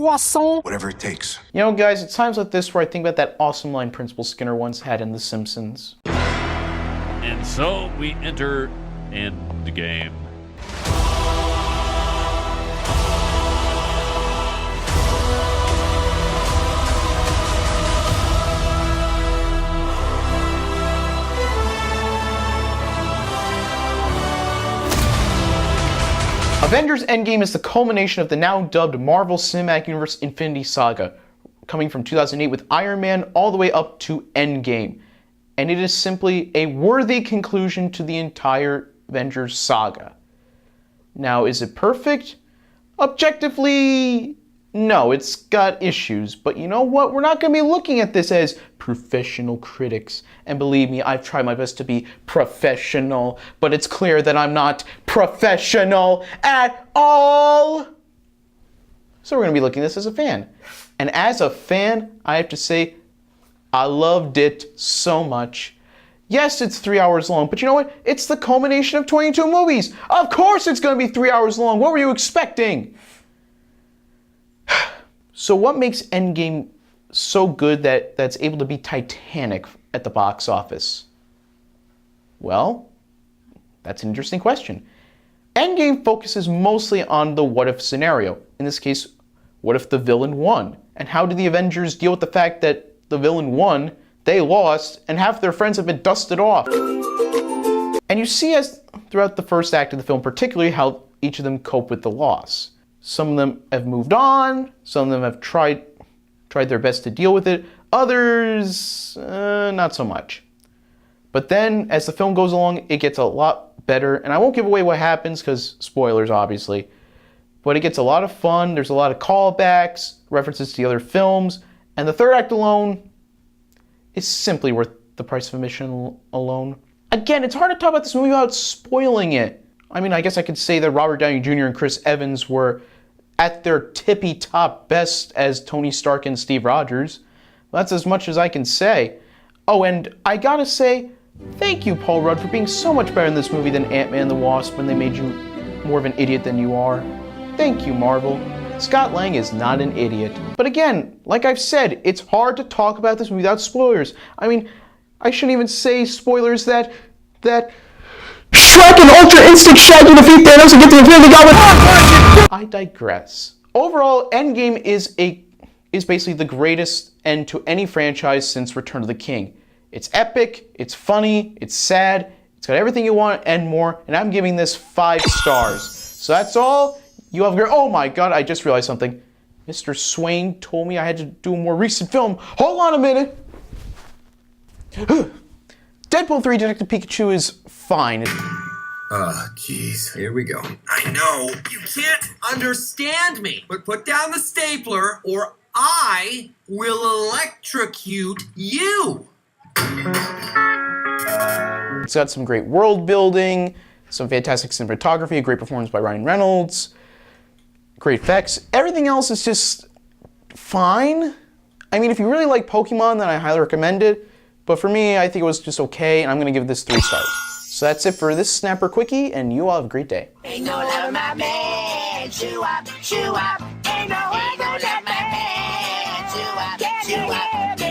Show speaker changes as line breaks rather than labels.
croissant.
Whatever it takes.
You know, guys, it's times like this where I think about that awesome line Principal Skinner once had in The Simpsons.
And so we enter Endgame.
Avengers Endgame is the culmination of the now dubbed Marvel Cinematic Universe Infinity Saga, coming from 2008 with Iron Man all the way up to Endgame. And it is simply a worthy conclusion to the entire Avengers saga. Now, is it perfect? Objectively, no, it's got issues. But you know what? We're not going to be looking at this as professional critics. And believe me, I've tried my best to be professional, but it's clear that I'm not professional at all. So we're going to be looking at this as a fan. And as a fan, I have to say, I loved it so much. Yes, it's 3 hours long, but you know what? It's the culmination of 22 movies. Of course it's going to be 3 hours long. What were you expecting? So what makes Endgame so good that's able to be Titanic at the box office? Well, that's an interesting question. Endgame focuses mostly on the what if scenario. In this case, what if the villain won? And how do the Avengers deal with the fact that the villain won, they lost, and half their friends have been dusted off? And you see as throughout the first act of the film particularly how each of them cope with the loss. Some of them have moved on, some of them have tried their best to deal with it, others, not so much. But then, as the film goes along, it gets a lot better, and I won't give away what happens, because spoilers, obviously, but it gets a lot of fun, there's a lot of callbacks, references to the other films, and the third act alone is simply worth the price of admission alone. Again, it's hard to talk about this movie without spoiling it. I mean, I guess I could say that Robert Downey Jr. and Chris Evans were at their tippy top best as Tony Stark and Steve Rogers. That's as much as I can say. Oh, and I gotta say, thank you, Paul Rudd, for being so much better in this movie than Ant-Man and the Wasp when they made you more of an idiot than you are. Thank you, Marvel. Scott Lang is not an idiot. But again, like I've said, it's hard to talk about this movie without spoilers. I mean, I shouldn't even say spoilers that Shrek and Ultra Instinct Shaggy defeat Thanos and get the Infinity Gauntlet. I digress. Overall, Endgame is basically the greatest end to any franchise since Return of the King. It's epic, it's funny, it's sad, it's got everything you want and more, and I'm giving this 5 stars. So that's all. You have your, oh my god, I just realized something. Mr. Swain told me I had to do a more recent film. Hold on a minute. Deadpool 3 Detective Pikachu is fine.
Oh, jeez. Here we go.
I know. You can't understand me. But put down the stapler or I will electrocute you.
It's got some great world building, some fantastic cinematography, a great performance by Ryan Reynolds, great effects. Everything else is just fine. I mean, if you really like Pokemon, then I highly recommend it. But for me, I think it was just okay, and I'm going to give this 3 stars. So that's it for this Snapper Quickie, and you all have a great day.
Ain't no love in my man. Chew up, chew up. Ain't no way gonna let my man chew up, chew up.